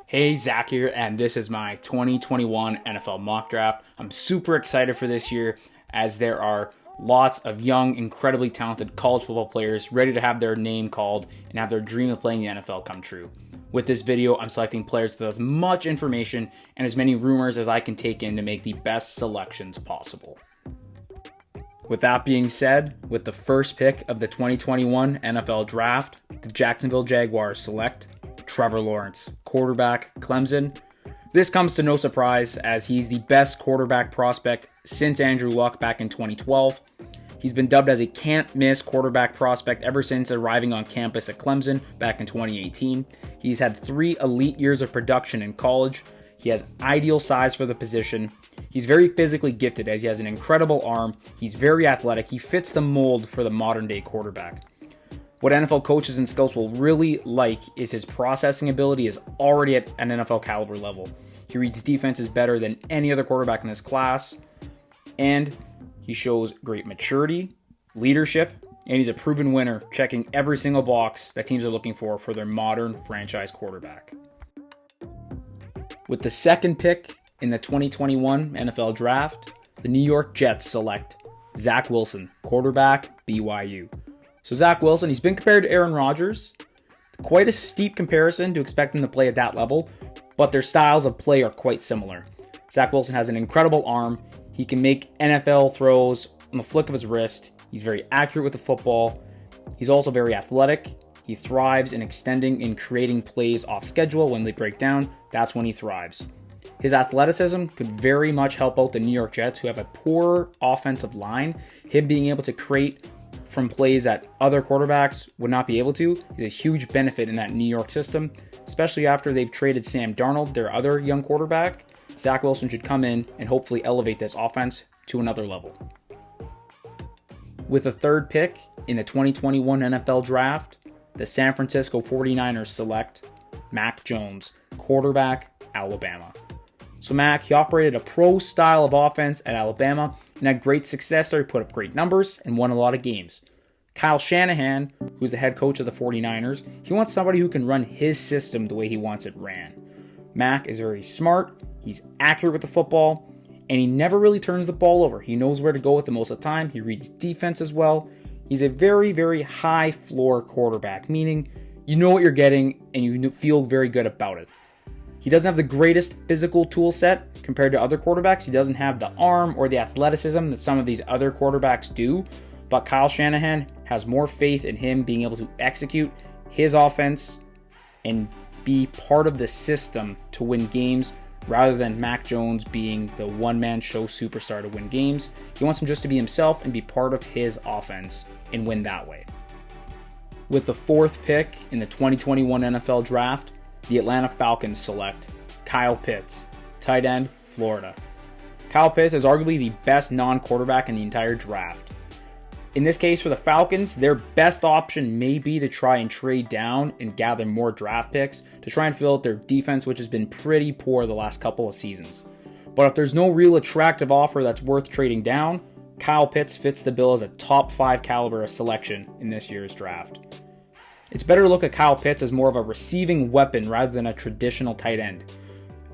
Hey, Zach here, and this is my 2021 NFL mock draft. I'm super excited for this year as there are lots of young, incredibly talented college football players ready to have their name called and have their dream of playing the NFL come true. With this video, I'm selecting players with as much information and as many rumors as I can take in to make the best selections possible. With that being said, with the first pick of the 2021 NFL Draft, the Jacksonville Jaguars select Trevor Lawrence, quarterback, Clemson. This comes to no surprise as he's the best quarterback prospect since Andrew Luck back in 2012. He's been dubbed as a can't-miss quarterback prospect ever since arriving on campus at Clemson back in 2018. He's had 3 elite years of production in college. He has ideal size for the position. He's very physically gifted as he has an incredible arm. He's very athletic. He fits the mold for the modern-day quarterback. What NFL coaches and scouts will really like is his processing ability is already at an NFL caliber level. He reads defenses better than any other quarterback in this class, and he shows great maturity, leadership, and he's a proven winner, checking every single box that teams are looking for their modern franchise quarterback. With the second pick in the 2021 NFL Draft, the New York Jets select Zach Wilson, quarterback, BYU. So Zach Wilson, he's been compared to Aaron Rodgers. Quite a steep comparison to expect him to play at that level, but their styles of play are quite similar. Zach Wilson has an incredible arm. He can make NFL throws on the flick of his wrist. He's very accurate with the football. He's also very athletic. He thrives in extending and creating plays off schedule. When they break down, that's when he thrives. His athleticism could very much help out the New York Jets, who have a poor offensive line. Him being able to create from plays that other quarterbacks would not be able to is a huge benefit in that New York system, especially after they've traded Sam Darnold, their other young quarterback. Zach Wilson should come in and hopefully elevate this offense to another level. With the third pick in the 2021 NFL Draft, the San Francisco 49ers select Mac Jones, quarterback, Alabama. So Mac, he operated a pro style of offense at Alabama and had great success there. He put up great numbers and won a lot of games. Kyle Shanahan, who's the head coach of the 49ers, he wants somebody who can run his system the way he wants it ran. Mac is very smart, he's accurate with the football, and he never really turns the ball over. He knows where to go with it most of the time. He reads defense as well. He's a very, very high floor quarterback, meaning you know what you're getting and you feel very good about it. He doesn't have the greatest physical tool set compared to other quarterbacks. He doesn't have the arm or the athleticism that some of these other quarterbacks do. But Kyle Shanahan has more faith in him being able to execute his offense and be part of the system to win games rather than Mac Jones being the one-man show superstar to win games. He wants him just to be himself and be part of his offense and win that way. With the fourth pick in the 2021 NFL Draft, the Atlanta Falcons select Kyle Pitts, tight end, Florida. Kyle Pitts is arguably the best non-quarterback in the entire draft. In this case, for the Falcons, their best option may be to try and trade down and gather more draft picks to try and fill out their defense, which has been pretty poor the last couple of seasons. But if there's no real attractive offer that's worth trading down, Kyle Pitts fits the bill as a top 5 caliber selection in this year's draft. It's better to look at Kyle Pitts as more of a receiving weapon rather than a traditional tight end.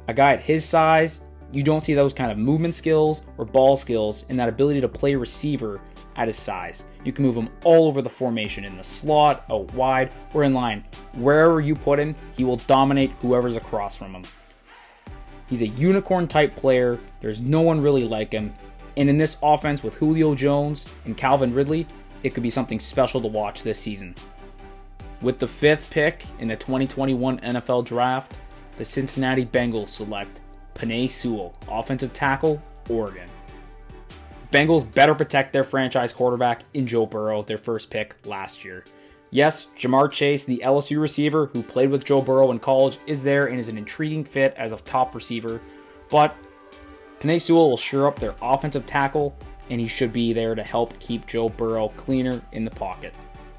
A guy at his size, you don't see those kind of movement skills or ball skills and that ability to play receiver at his size. You can move him all over the formation, in the slot, out wide, or in line. Wherever you put him, he will dominate whoever's across from him. He's a unicorn type player. There's no one really like him. And in this offense with Julio Jones and Calvin Ridley, it could be something special to watch this season. With the fifth pick in the 2021 NFL Draft, the Cincinnati Bengals select Penei Sewell, offensive tackle, Oregon. Bengals better protect their franchise quarterback in Joe Burrow, their first pick last year. Yes, Ja'Marr Chase, the LSU receiver who played with Joe Burrow in college, is there and is an intriguing fit as a top receiver, but Penei Sewell will shore up their offensive tackle, and he should be there to help keep Joe Burrow cleaner in the pocket.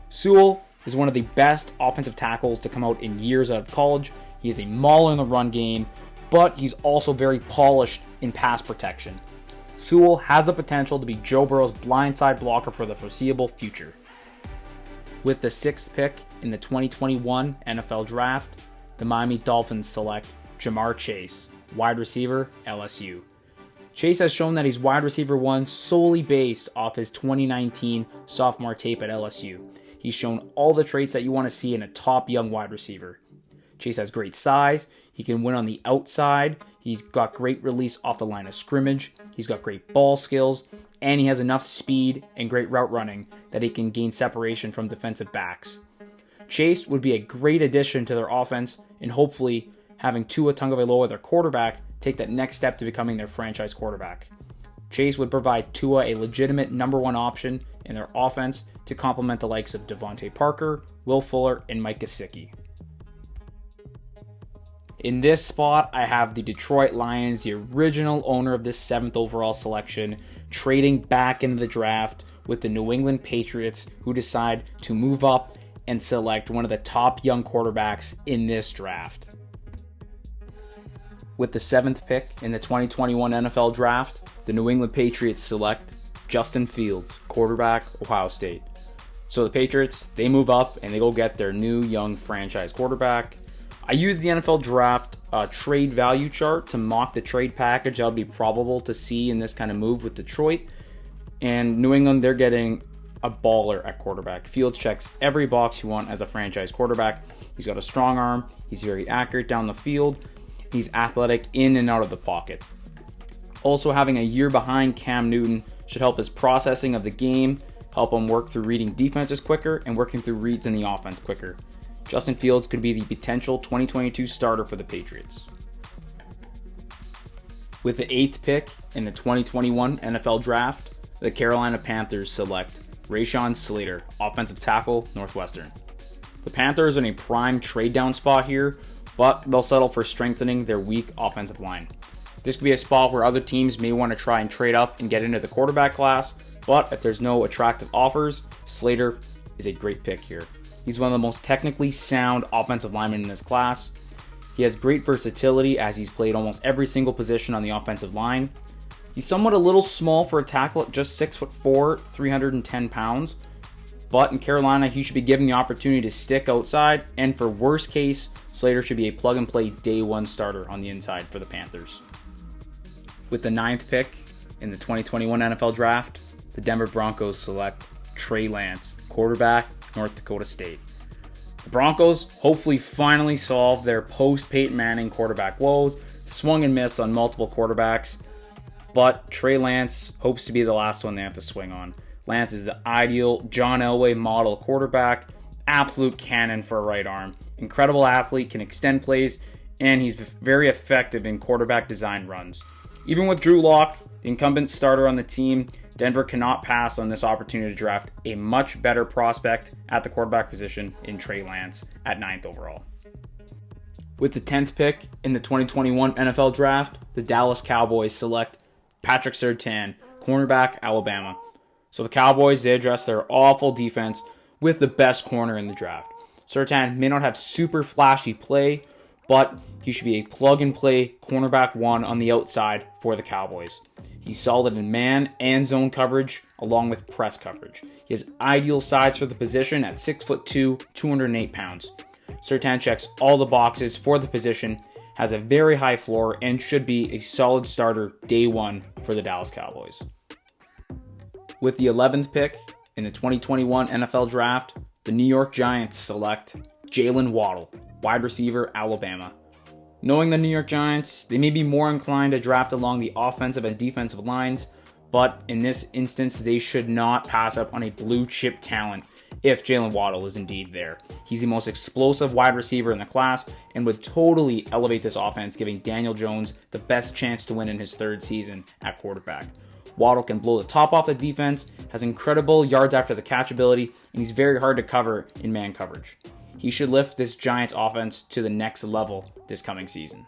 Sewell is one of the best offensive tackles to come out in years out of college. He is a mauler in the run game, but he's also very polished in pass protection. Sewell has the potential to be Joe Burrow's blindside blocker for the foreseeable future. With the sixth pick in the 2021 NFL Draft, the Miami Dolphins select Jamar Chase, wide receiver, LSU. Chase has shown that he's wide receiver 1 solely based off his 2019 sophomore tape at LSU. He's shown all the traits that you want to see in a top young wide receiver. Chase has great size, he can win on the outside, he's got great release off the line of scrimmage, he's got great ball skills, and he has enough speed and great route running that he can gain separation from defensive backs. Chase would be a great addition to their offense, and hopefully having Tua Tagovailoa, their quarterback, take that next step to becoming their franchise quarterback. Chase would provide Tua a legitimate number 1 option in their offense to complement the likes of Devontae Parker, Will Fuller, and Mike Gesicki. In this spot, I have the Detroit Lions, the original owner of this 7th overall selection, trading back into the draft with the New England Patriots, who decide to move up and select one of the top young quarterbacks in this draft. With the 7th pick in the 2021 NFL Draft, the New England Patriots select Justin Fields, quarterback, Ohio State. So the Patriots, they move up and they go get their new young franchise quarterback. I used the NFL Draft trade value chart to mock the trade package that would be probable to see in this kind of move with Detroit. And New England, they're getting a baller at quarterback. Fields checks every box you want as a franchise quarterback. He's got a strong arm. He's very accurate down the field. He's athletic in and out of the pocket. Also, having a year behind Cam Newton should help his processing of the game, help him work through reading defenses quicker and working through reads in the offense quicker. Justin Fields could be the potential 2022 starter for the Patriots. With the 8th pick in the 2021 NFL Draft, the Carolina Panthers select Rashawn Slater, offensive tackle, Northwestern. The Panthers are in a prime trade down spot here, but they'll settle for strengthening their weak offensive line. This could be a spot where other teams may want to try and trade up and get into the quarterback class, but if there's no attractive offers, Slater is a great pick here. He's one of the most technically sound offensive linemen in this class. He has great versatility as he's played almost every single position on the offensive line. He's somewhat a little small for a tackle at just 6'4", 310 pounds, but in Carolina, he should be given the opportunity to stick outside, and for worst case, Slater should be a plug-and-play day 1 starter on the inside for the Panthers. With the 9th pick in the 2021 NFL Draft, the Denver Broncos select Trey Lance, quarterback, North Dakota State. The Broncos hopefully finally solve their post-Peyton Manning quarterback woes, swung and missed on multiple quarterbacks, but Trey Lance hopes to be the last one they have to swing on. Lance is the ideal John Elway model quarterback, absolute cannon for a right arm, incredible athlete, can extend plays, and he's very effective in quarterback design runs. Even with Drew Lock, the incumbent starter on the team, Denver cannot pass on this opportunity to draft a much better prospect at the quarterback position in Trey Lance at 9th overall. With the 10th pick in the 2021 NFL Draft, the Dallas Cowboys select Patrick Surtain, cornerback, Alabama. So the Cowboys, they address their awful defense with the best corner in the draft. Surtain may not have super flashy play, but he should be a plug-and-play cornerback 1 on the outside for the Cowboys. He's solid in man and zone coverage, along with press coverage. He has ideal size for the position at 6'2", 208 pounds. Surtain checks all the boxes for the position, has a very high floor, and should be a solid starter day 1 for the Dallas Cowboys. With the 11th pick in the 2021 NFL Draft, the New York Giants select Jalen Waddle, wide receiver, Alabama. Knowing the New York Giants, they may be more inclined to draft along the offensive and defensive lines, but in this instance, they should not pass up on a blue chip talent if Jalen Waddle is indeed there. He's the most explosive wide receiver in the class and would totally elevate this offense, giving Daniel Jones the best chance to win in his 3rd season at quarterback. Waddle can blow the top off the defense, has incredible yards after the catch ability, and he's very hard to cover in man coverage. He should lift this Giants offense to the next level this coming season.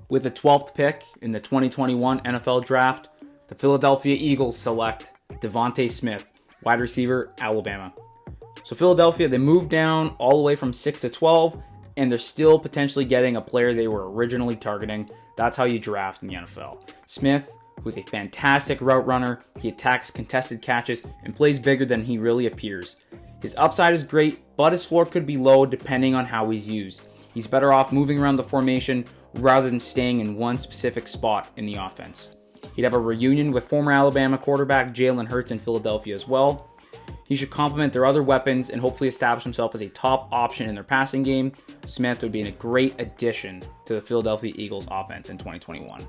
With the 12th pick in the 2021 NFL Draft, the Philadelphia Eagles select Devontae Smith, wide receiver, Alabama. So Philadelphia, they moved down all the way from 6 to 12, and they're still potentially getting a player they were originally targeting. That's how you draft in the NFL. Smith, who's a fantastic route runner, he attacks contested catches and plays bigger than he really appears. His upside is great, but his floor could be low depending on how he's used. He's better off moving around the formation rather than staying in one specific spot in the offense. He'd have a reunion with former Alabama quarterback Jalen Hurts in Philadelphia as well. He should complement their other weapons and hopefully establish himself as a top option in their passing game. Smith would be a great addition to the Philadelphia Eagles offense in 2021.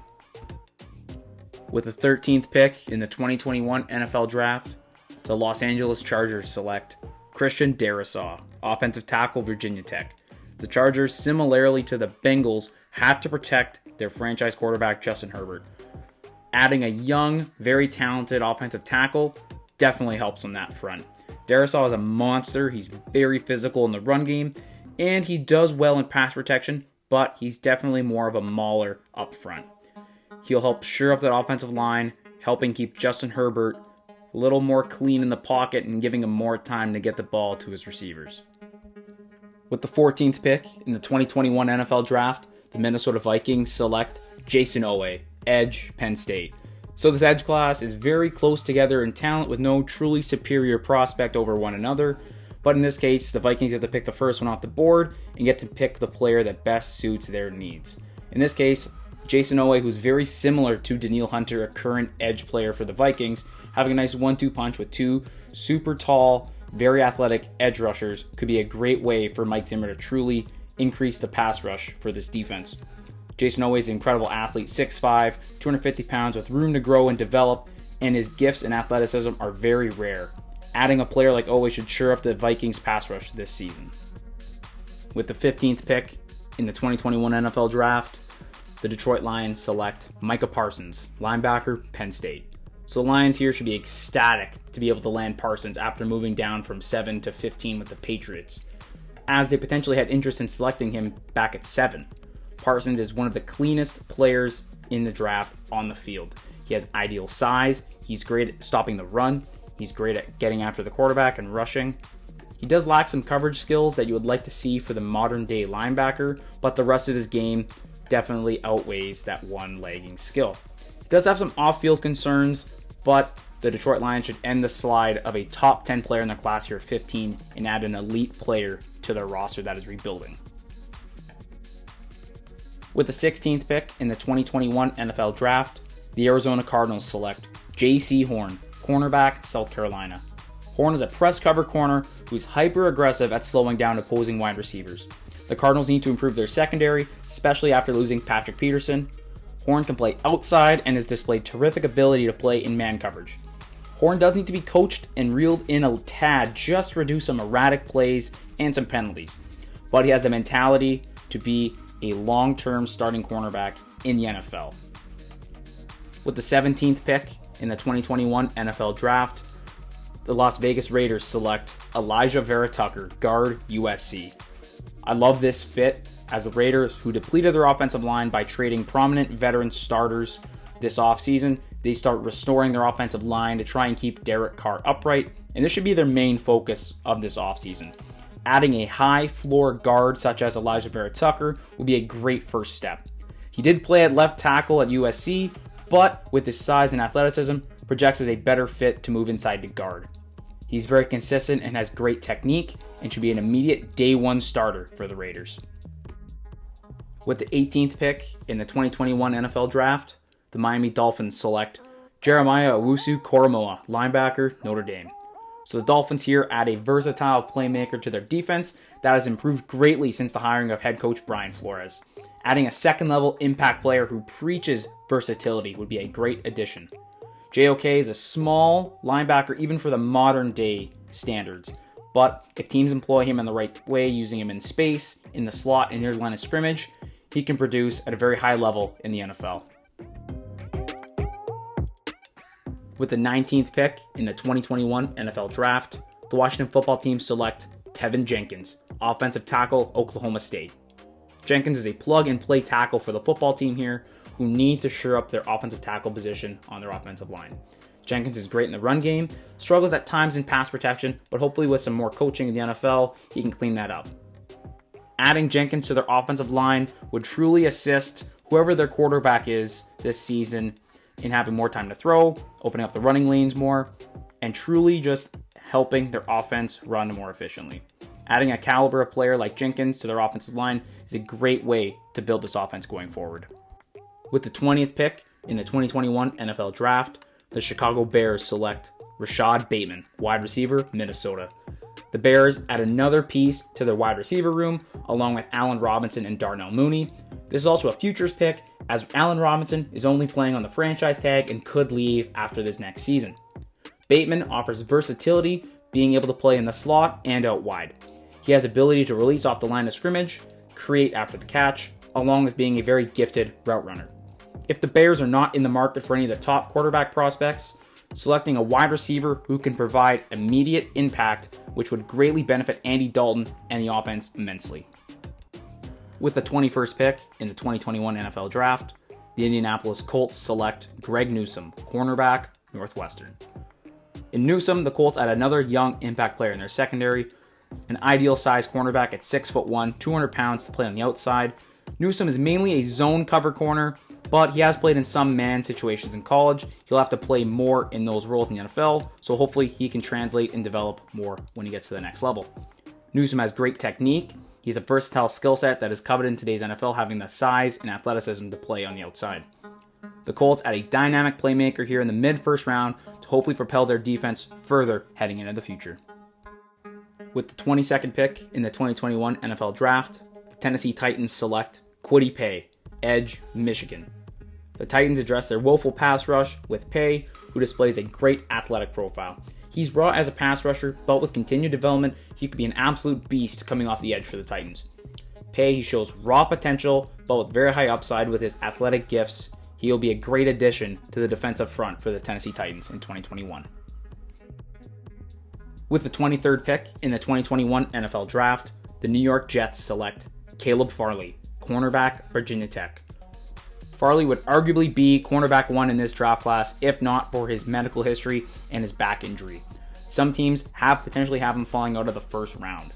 With the 13th pick in the 2021 NFL Draft, the Los Angeles Chargers select Christian Darrisaw, offensive tackle, Virginia Tech. The Chargers, similarly to the Bengals, have to protect their franchise quarterback Justin Herbert. Adding a young, very talented offensive tackle definitely helps on that front. Darrisaw is a monster. He's very physical in the run game, and he does well in pass protection, but he's definitely more of a mauler up front. He'll help shore up that offensive line, helping keep Justin Herbert a little more clean in the pocket and giving him more time to get the ball to his receivers. With the 14th pick in the 2021 NFL Draft, the Minnesota Vikings select Jayson Oweh, edge, Penn State. So this edge class is very close together in talent with no truly superior prospect over one another. But in this case, the Vikings have to pick the first one off the board and get to pick the player that best suits their needs. In this case, Jayson Oweh, who's very similar to Danielle Hunter, a current edge player for the Vikings, having a nice 1-2 punch with two super tall, very athletic edge rushers could be a great way for Mike Zimmer to truly increase the pass rush for this defense. Jayson Oweh is an incredible athlete, 6'5", 250 pounds with room to grow and develop, and his gifts and athleticism are very rare. Adding a player like Oweh should shore up the Vikings pass rush this season. With the 15th pick in the 2021 NFL Draft, the Detroit Lions select Micah Parsons, linebacker, Penn State. So the Lions here should be ecstatic to be able to land Parsons after moving down from 7 to 15 with the Patriots, as they potentially had interest in selecting him back at 7. Parsons is one of the cleanest players in the draft on the field. He has ideal size, he's great at stopping the run, he's great at getting after the quarterback and rushing. He does lack some coverage skills that you would like to see for the modern day linebacker, but the rest of his game definitely outweighs that one lagging skill. He does have some off-field concerns, but the Detroit Lions should end the slide of a top 10 player in their class here at 15 and add an elite player to their roster that is rebuilding. With the 16th pick in the 2021 NFL Draft, the Arizona Cardinals select J.C. Horn, cornerback, South Carolina. Horn is a press cover corner who's hyper aggressive at slowing down opposing wide receivers. The Cardinals need to improve their secondary, especially after losing Patrick Peterson. Horn can play outside and has displayed terrific ability to play in man coverage. Horn does need to be coached and reeled in a tad just to reduce some erratic plays and some penalties, but he has the mentality to be a long-term starting cornerback in the NFL. With the 17th pick in the 2021 NFL Draft, the Las Vegas Raiders select Elijah Vera Tucker, guard, USC. I love this fit as the Raiders, who depleted their offensive line by trading prominent veteran starters this offseason, they start restoring their offensive line to try and keep Derek Carr upright, and this should be their main focus of this offseason. Adding a high floor guard such as Elijah Vera Tucker would be a great first step. He did play at left tackle at USC, but with his size and athleticism, projects as a better fit to move inside to guard. He's very consistent and has great technique and should be an immediate day one starter for the Raiders. With the 18th pick in the 2021 NFL Draft, the Miami Dolphins select Jeremiah Owusu-Koramoah, linebacker, Notre Dame. So the Dolphins here add a versatile playmaker to their defense that has improved greatly since the hiring of head coach Brian Flores. Adding a second-level impact player who preaches versatility would be a great addition. JOK is a small linebacker even for the modern-day standards, but if teams employ him in the right way, using him in space, in the slot, and near the line of scrimmage, he can produce at a very high level in the NFL. With the 19th pick in the 2021 NFL Draft, the Washington football team select Tevin Jenkins, offensive tackle, Oklahoma State. Jenkins is a plug-and-play tackle for the football team here, who need to shore up their offensive tackle position on their offensive line. Jenkins is great in the run game, struggles at times in pass protection, but hopefully with some more coaching in the NFL, he can clean that up. Adding Jenkins to their offensive line would truly assist whoever their quarterback is this season in having more time to throw, opening up the running lanes more, and truly just helping their offense run more efficiently. Adding a caliber of player like Jenkins to their offensive line is a great way to build this offense going forward. With the 20th pick in the 2021 NFL Draft, the Chicago Bears select Rashad Bateman, wide receiver, Minnesota. The Bears add another piece to their wide receiver room, along with Allen Robinson and Darnell Mooney. This is also a futures pick, as Allen Robinson is only playing on the franchise tag and could leave after this next season. Bateman offers versatility, being able to play in the slot and out wide. He has ability to release off the line of scrimmage, create after the catch, along with being a very gifted route runner. If the Bears are not in the market for any of the top quarterback prospects, selecting a wide receiver who can provide immediate impact, which would greatly benefit Andy Dalton and the offense immensely. With the 21st pick in the 2021 NFL Draft, the Indianapolis Colts select Greg Newsome, cornerback, Northwestern. In Newsome, the Colts add another young impact player in their secondary, an ideal-sized cornerback at 6'1", 200 pounds to play on the outside. Newsome is mainly a zone cover corner, but he has played in some man situations in college. He'll have to play more in those roles in the NFL, so hopefully he can translate and develop more when he gets to the next level. Newsome has great technique. He's a versatile skill set that is coveted in today's NFL, having the size and athleticism to play on the outside. The Colts add a dynamic playmaker here in the mid-first round to hopefully propel their defense further heading into the future. With the 22nd pick in the 2021 NFL Draft, the Tennessee Titans select Kwity Paye, edge, Michigan. The Titans address their woeful pass rush with Paye, who displays a great athletic profile. He's raw as a pass rusher, but with continued development, he could be an absolute beast coming off the edge for the Titans. Paye, he shows raw potential, but with very high upside with his athletic gifts. He'll be a great addition to the defensive front for the Tennessee Titans in 2021. With the 23rd pick in the 2021 NFL Draft, the New York Jets select Caleb Farley, cornerback, Virginia Tech. Farley would arguably be cornerback 1 in this draft class if not for his medical history and his back injury. Some teams potentially have him falling out of the first round.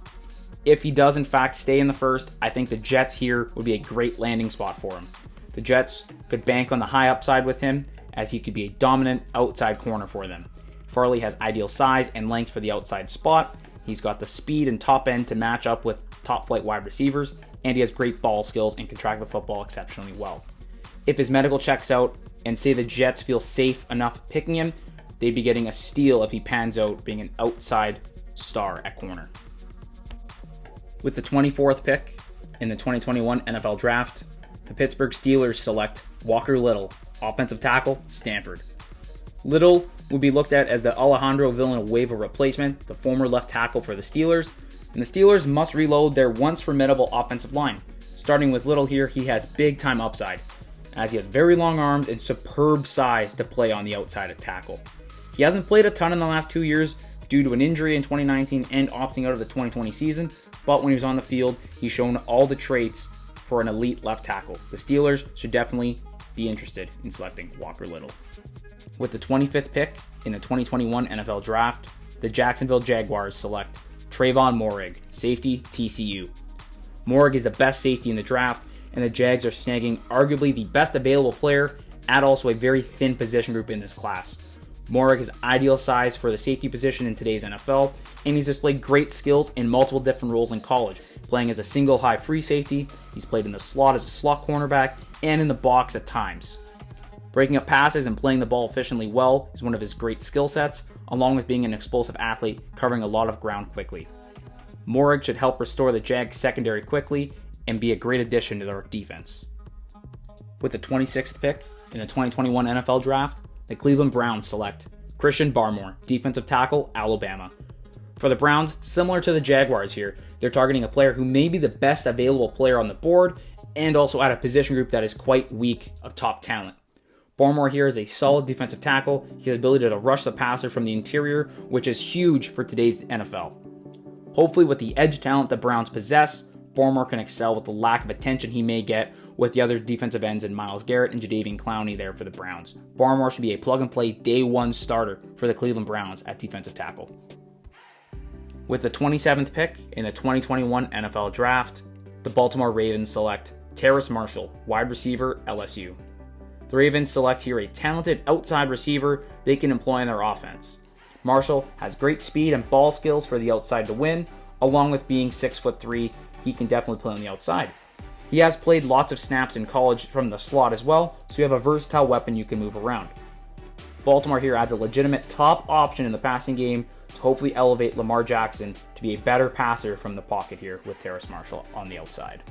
If he does in fact stay in the first, I think the Jets here would be a great landing spot for him. The Jets could bank on the high upside with him, as he could be a dominant outside corner for them. Farley has ideal size and length for the outside spot. He's got the speed and top end to match up with top flight wide receivers, and he has great ball skills and can track the football exceptionally well. If his medical checks out and say the Jets feel safe enough picking him, they'd be getting a steal if he pans out being an outside star at corner. With the 24th pick in the 2021 NFL Draft, the Pittsburgh Steelers select Walker Little, offensive tackle, Stanford. Little would be looked at as the Alejandro Villanueva replacement, the former left tackle for the Steelers, and the Steelers must reload their once formidable offensive line. Starting with Little here, he has big time upside, as he has very long arms and superb size to play on the outside at tackle. He hasn't played a ton in the last 2 years due to an injury in 2019 and opting out of the 2020 season, but when he was on the field, he's shown all the traits for an elite left tackle. The Steelers should definitely be interested in selecting Walker Little. With the 25th pick in the 2021 NFL Draft, the Jacksonville Jaguars select Trayvon Moehrig, safety, TCU. Moehrig is the best safety in the draft, and the Jags are snagging arguably the best available player at also a very thin position group in this class. Moehrig is ideal size for the safety position in today's NFL, and he's displayed great skills in multiple different roles in college, playing as a single high free safety. He's played in the slot as a slot cornerback and in the box at times. Breaking up passes and playing the ball efficiently well is one of his great skill sets, along with being an explosive athlete covering a lot of ground quickly. Moehrig should help restore the Jags secondary quickly and be a great addition to their defense. With the 26th pick in the 2021 NFL Draft, the Cleveland Browns select Christian Barmore, defensive tackle, Alabama. For the Browns, similar to the Jaguars here, they're targeting a player who may be the best available player on the board and also at a position group that is quite weak of top talent. Barmore here is a solid defensive tackle. He has the ability to rush the passer from the interior, which is huge for today's NFL. Hopefully with the edge talent the Browns possess, Barmore can excel with the lack of attention he may get with the other defensive ends in Myles Garrett and Jadeveon Clowney there for the Browns. Barmore should be a plug-and-play day one starter for the Cleveland Browns at defensive tackle. With the 27th pick in the 2021 NFL Draft, the Baltimore Ravens select Terrace Marshall, wide receiver, LSU. The Ravens select here a talented outside receiver they can employ in their offense. Marshall has great speed and ball skills for the outside to win, Along with being 6'3", he can definitely play on the outside. He has played lots of snaps in college from the slot as well, so you have a versatile weapon you can move around. Baltimore here adds a legitimate top option in the passing game to hopefully elevate Lamar Jackson to be a better passer from the pocket here with Terrace Marshall on the outside.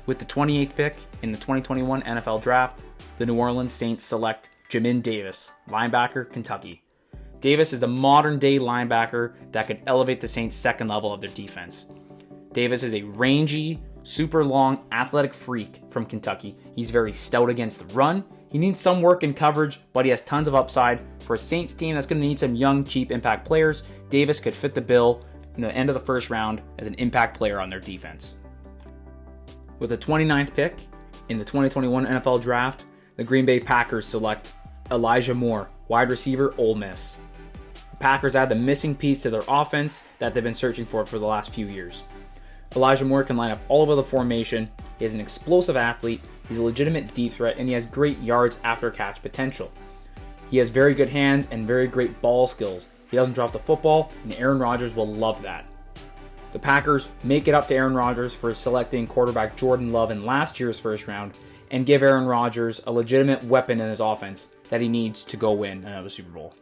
With the 28th pick in the 2021 NFL Draft, the New Orleans Saints select Jamin Davis, linebacker, Kentucky. Davis is the modern-day linebacker that could elevate the Saints' second level of their defense. Davis is a rangy, super long, athletic freak from Kentucky. He's very stout against the run. He needs some work in coverage, but he has tons of upside. For a Saints team that's going to need some young, cheap impact players, Davis could fit the bill in the end of the first round as an impact player on their defense. With the 29th pick in the 2021 NFL Draft, the Green Bay Packers select Elijah Moore, wide receiver, Ole Miss. The Packers add the missing piece to their offense that they've been searching for the last few years. Elijah Moore can line up all over the formation. He is an explosive athlete, he's a legitimate deep threat, and he has great yards after catch potential. He has very good hands and very great ball skills. He doesn't drop the football, and Aaron Rodgers will love that. The Packers make it up to Aaron Rodgers for selecting quarterback Jordan Love in last year's first round and give Aaron Rodgers a legitimate weapon in his offense that he needs to go win another Super Bowl.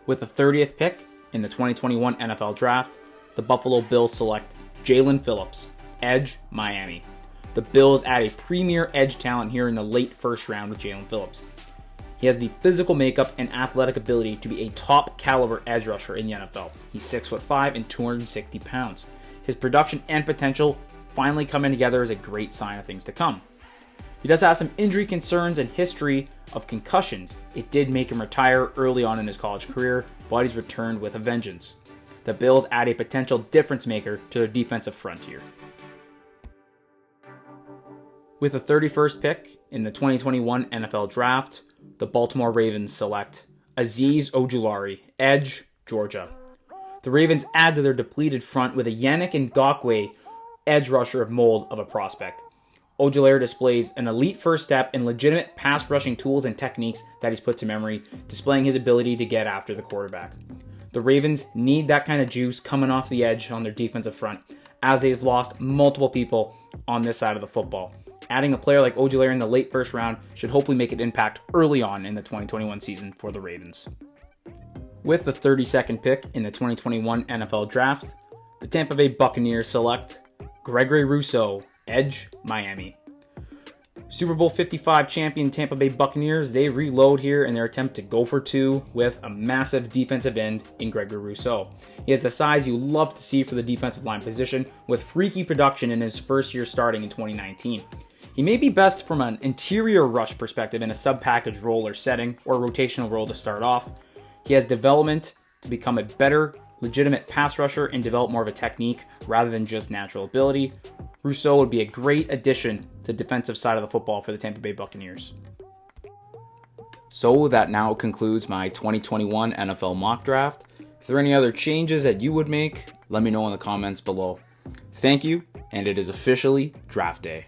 With the 30th pick in the 2021 NFL Draft, the Buffalo Bills select Jalen Phillips, edge, Miami. The Bills add a premier edge talent here in the late first round with Jalen Phillips. He has the physical makeup and athletic ability to be a top caliber edge rusher in the NFL. He's 6'5" and 260 pounds. His production and potential finally coming together is a great sign of things to come. He does have some injury concerns and history of concussions. It did make him retire early on in his college career, but he's returned with a vengeance. The Bills add a potential difference maker to their defensive front here. With the 31st pick in the 2021 NFL Draft, the Baltimore Ravens select Azeez Ojulari, edge, Georgia. The Ravens add to their depleted front with a Yannick Ngakoue edge rusher of mold of a prospect. Ojulari displays an elite first step and legitimate pass rushing tools and techniques that he's put to memory, displaying his ability to get after the quarterback. The Ravens need that kind of juice coming off the edge on their defensive front, as they've lost multiple people on this side of the football. Adding a player like Ojulari in the late first round should hopefully make an impact early on in the 2021 season for the Ravens. With the 32nd pick in the 2021 NFL Draft, the Tampa Bay Buccaneers select Gregory Rousseau, edge, Miami. Super Bowl 55 champion Tampa Bay Buccaneers, they reload here in their attempt to go for two with a massive defensive end in Gregory Rousseau. He has the size you love to see for the defensive line position with freaky production in his first year starting in 2019. He may be best from an interior rush perspective in a sub-package role or setting or a rotational role to start off. He has development to become a better, legitimate pass rusher and develop more of a technique rather than just natural ability. Rousseau would be a great addition to the defensive side of the football for the Tampa Bay Buccaneers. So that now concludes my 2021 NFL mock draft. If there are any other changes that you would make, let me know in the comments below. Thank you, and it is officially draft day.